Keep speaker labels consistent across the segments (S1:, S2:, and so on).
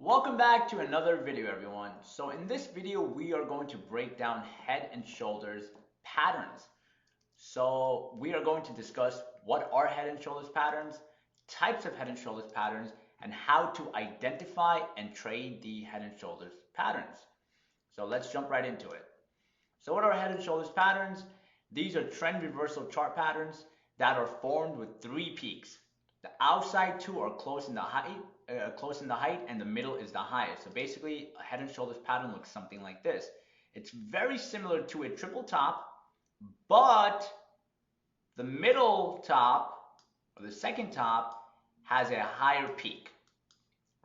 S1: Welcome back to another video, everyone. So in this video, we are going to break down head and shoulders patterns. So we are going to discuss what are head and shoulders patterns, types of head and shoulders patterns, and how to identify and trade the head and shoulders patterns. So let's jump right into it. So what are head and shoulders patterns? These are trend reversal chart patterns that are formed with three peaks. The outside two are close in the height, and the middle is the highest. So basically, a head and shoulders pattern looks something like this. It's very similar to a triple top, but the middle top or the second top has a higher peak,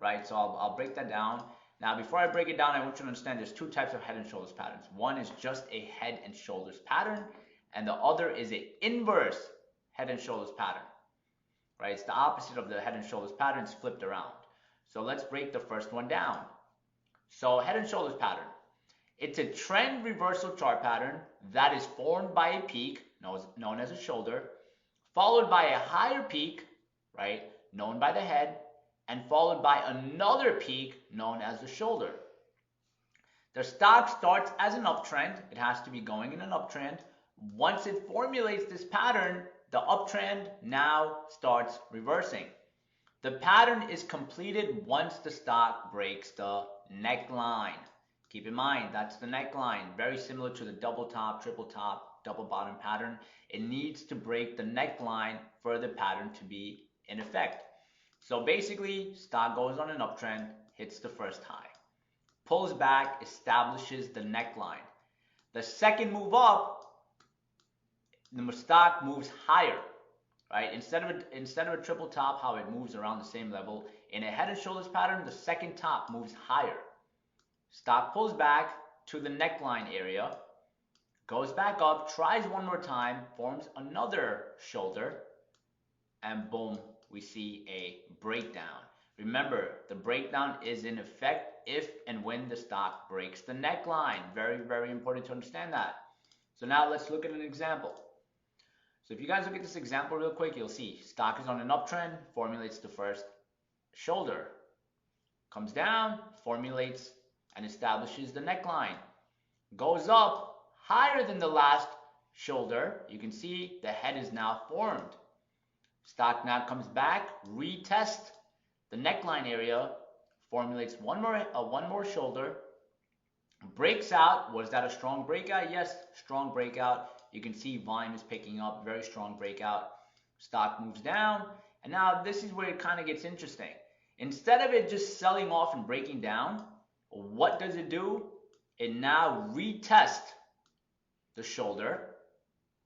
S1: right? So I'll break that down. Now, before I break it down, I want you to understand there's two types of head and shoulders patterns. One is just a head and shoulders pattern, and the other is an inverse head and shoulders pattern, right? It's the opposite of the head and shoulders pattern, it's flipped around. So let's break the first one down. So head and shoulders pattern. It's a trend reversal chart pattern that is formed by a peak, known as a shoulder, followed by a higher peak, right, known by the head, and followed by another peak known as the shoulder. The stock starts as an uptrend. It has to be going in an uptrend. Once it formulates this pattern, the uptrend now starts reversing. The pattern is completed once the stock breaks the neckline. Keep in mind, that's the neckline. Very similar to the double top, triple top, double bottom pattern. It needs to break the neckline for the pattern to be in effect. So basically, stock goes on an uptrend, hits the first high, pulls back, establishes the neckline. The second move up, the stock moves higher, right? Instead of a triple top, how it moves around the same level, in a head and shoulders pattern, the second top moves higher. Stock pulls back to the neckline area, goes back up, tries one more time, forms another shoulder, and boom, we see a breakdown. Remember, the breakdown is in effect if and when the stock breaks the neckline. Very, very important to understand that. So now let's look at an example. So if you guys look at this example real quick, you'll see stock is on an uptrend, formulates the first shoulder, comes down, formulates and establishes the neckline, goes up higher than the last shoulder. You can see the head is now formed. Stock now comes back, retests the neckline area, formulates one more shoulder, breaks out. Was that a strong breakout? Yes, strong breakout. You can see volume is picking up, very strong breakout. Stock moves down, and now this is where it kind of gets interesting. Instead of it just selling off and breaking down, what does it do? It now retests the shoulder.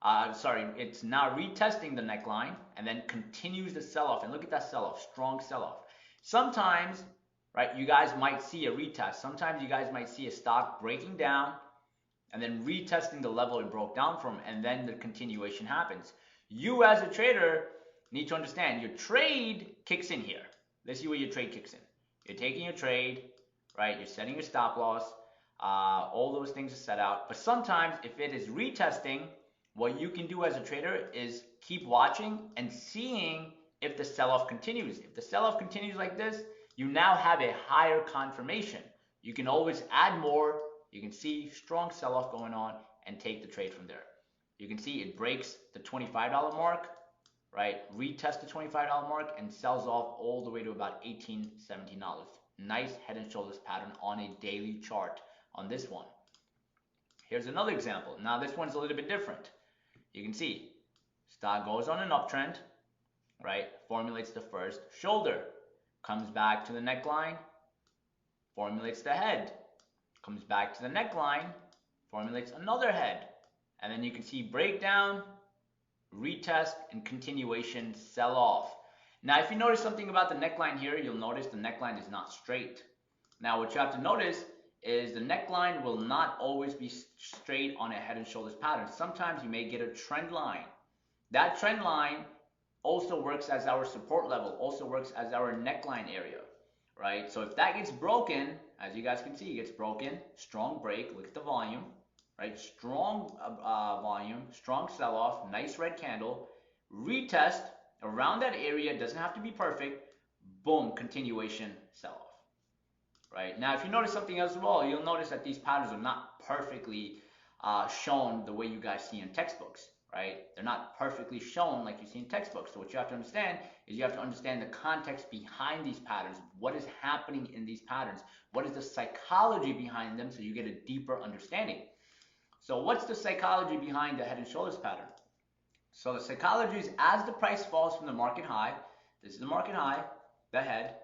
S1: It's now retesting the neckline and then continues the sell-off. And look at that sell-off, strong sell-off. Sometimes, right, you guys might see a retest. Sometimes you guys might see a stock breaking down and then retesting the level it broke down from, and then the continuation happens. You as a trader need to understand your trade kicks in here. Let's see where your trade kicks in. You're taking your trade, right? You're setting your stop loss. All those things are set out. But sometimes if it is retesting, what you can do as a trader is keep watching and seeing if the sell-off continues. If the sell-off continues like this, you now have a higher confirmation. You can always add more. You can see strong sell-off going on and take the trade from there. You can see it breaks the $25 mark, right? Retest the $25 mark and sells off all the way to about $18, $17. Nice head and shoulders pattern on a daily chart on this one. Here's another example. Now this one's a little bit different. You can see stock goes on an uptrend, right? Formulates the first shoulder, comes back to the neckline, formulates the head, comes back to the neckline, formulates another head, and then you can see breakdown, retest, and continuation sell off. Now if you notice something about the neckline here, you'll notice the neckline is not straight. Now what you have to notice is the neckline will not always be straight on a head and shoulders pattern. Sometimes you may get a trend line. That trend line also works as our support level, also works as our neckline area, right? So if that gets broken, as you guys can see, it gets broken, strong break, look at the volume, right? Strong volume, strong sell-off, nice red candle, retest around that area, doesn't have to be perfect, boom, continuation sell-off. right? Now, if you notice something else as well, you'll notice that these patterns are not perfectly shown the way you guys see in textbooks, right? They're not perfectly shown like you see in textbooks. So what you have to understand is you have to understand the context behind these patterns. What is happening in these patterns? What is the psychology behind them so you get a deeper understanding? So what's the psychology behind the head and shoulders pattern? So the psychology is as the price falls from the market high, this is the market high, the head,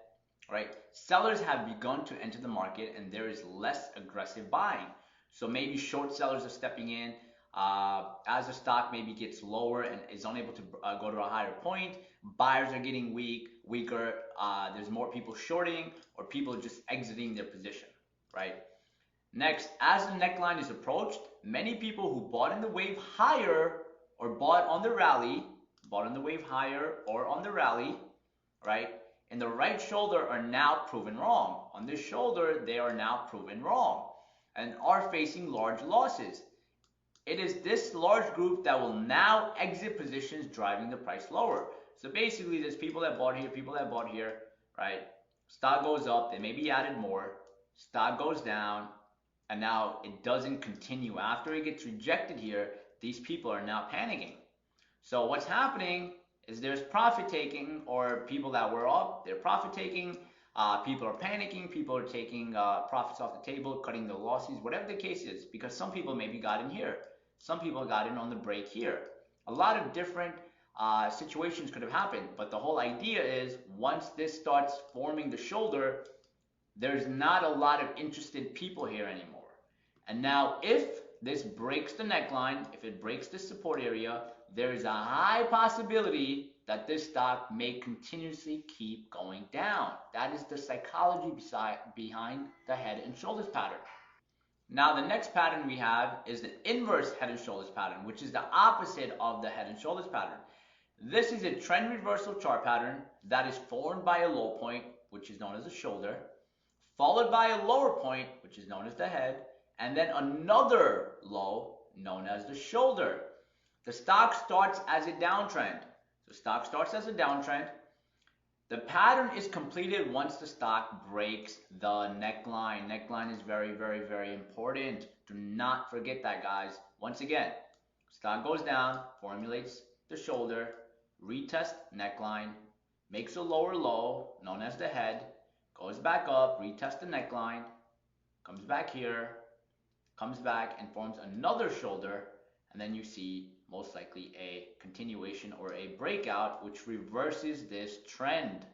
S1: right? Sellers have begun to enter the market and there is less aggressive buying. So maybe short sellers are stepping in as the stock maybe gets lower and is unable to go to a higher point. Buyers are getting weaker. There's more people shorting or people just exiting their position, right? Next, as the neckline is approached, many people who bought in the wave higher or bought on the rally, bought on the wave higher or on the rally, right? In the right shoulder are now proven wrong. On this shoulder, they are now proven wrong and are facing large losses. It is this large group that will now exit positions driving the price lower. So basically, there's people that bought here, people that bought here, right? Stock goes up, they maybe added more. Stock goes down, and now it doesn't continue. After it gets rejected here, these people are now panicking. So what's happening is there's profit taking, or people that were up, they're profit taking. People are panicking. People are taking profits off the table, cutting the losses, whatever the case is, because some people maybe got in here. Some people got in on the break here. A lot of different situations could have happened, but the whole idea is once this starts forming the shoulder, there's not a lot of interested people here anymore. And now if this breaks the neckline, if it breaks the support area, there is a high possibility that this stock may continuously keep going down. That is the psychology behind the head and shoulders pattern. Now the next pattern we have is the inverse head and shoulders pattern, which is the opposite of the head and shoulders pattern. This is a trend reversal chart pattern that is formed by a low point, which is known as the shoulder, followed by a lower point, which is known as the head, and then another low known as the shoulder. The stock starts as a downtrend. So stock starts as a downtrend. The pattern is completed once the stock breaks the neckline. Neckline is very, very, very important. Do not forget that, guys. Once again, stock goes down, formulates the shoulder, retest neckline, makes a lower low known as the head, goes back up, retest the neckline, comes back here, comes back and forms another shoulder, and then you see most likely a continuation or a breakout which reverses this trend.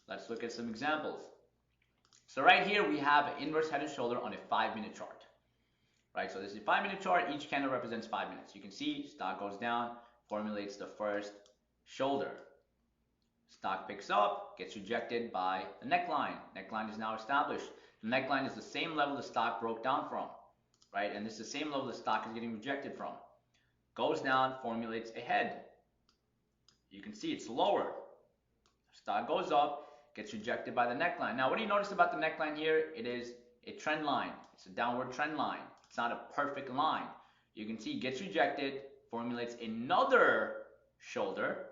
S1: Let's look at some examples. So right here we have an inverse head and shoulder on a 5-minute chart. Right, so this is a 5-minute chart. Each candle represents 5 minutes. You can see stock goes down, formulates the first shoulder. Stock picks up, gets rejected by the neckline. Neckline is now established. The neckline is the same level the stock broke down from, right? And this is the same level the stock is getting rejected from. Goes down, formulates a head. You can see it's lower. Stock goes up, gets rejected by the neckline. Now, what do you notice about the neckline here? It is a trend line. It's a downward trend line. It's not a perfect line. You can see gets rejected, formulates another shoulder,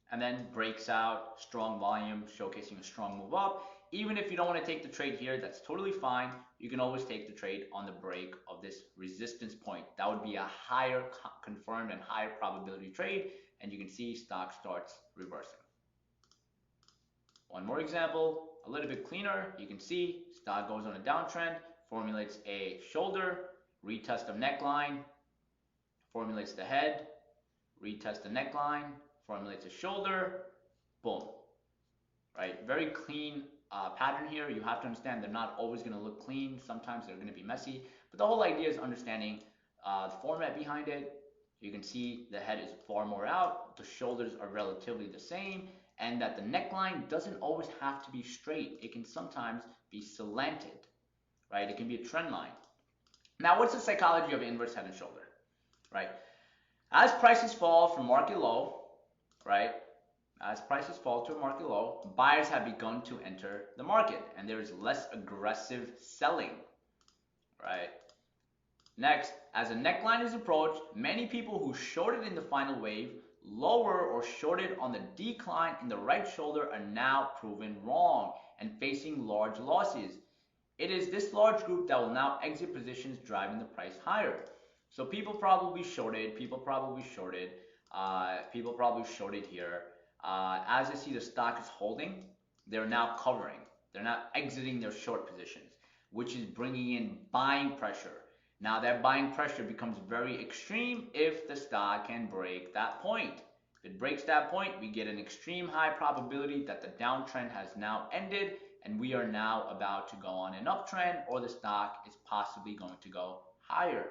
S1: and then breaks out, strong volume, showcasing a strong move up. Even if you don't want to take the trade here, that's totally fine. You can always take the trade on the break of this resistance point. That would be a higher confirmed and higher probability trade, and you can see stock starts reversing. One more example, a little bit cleaner. You can see stock goes on a downtrend, formulates a shoulder, retest of neckline, formulates the head, retest the neckline, formulates a shoulder, boom. Right, very clean pattern here. You have to understand they're not always going to look clean. Sometimes they're going to be messy. But the whole idea is understanding the format behind it. You can see the head is far more out. The shoulders are relatively the same. And that the neckline doesn't always have to be straight. It can sometimes be slanted. Right, it can be a trend line. Now, what's the psychology of inverse head and shoulder? Right, as prices fall from market low, right, as prices fall to a market low, buyers have begun to enter the market and there is less aggressive selling, right? Next, as a neckline is approached, many people who shorted in the final wave, lower or shorted on the decline in the right shoulder are now proven wrong. and facing large losses. It is this large group that will now exit positions, driving the price higher. So people probably shorted, people probably shorted here. As I see the stock is holding, they're now covering. They're now exiting their short positions, which is bringing in buying pressure. Now that buying pressure becomes very extreme if the stock can break that point. If it breaks that point, we get an extreme high probability that the downtrend has now ended and we are now about to go on an uptrend, or the stock is possibly going to go higher.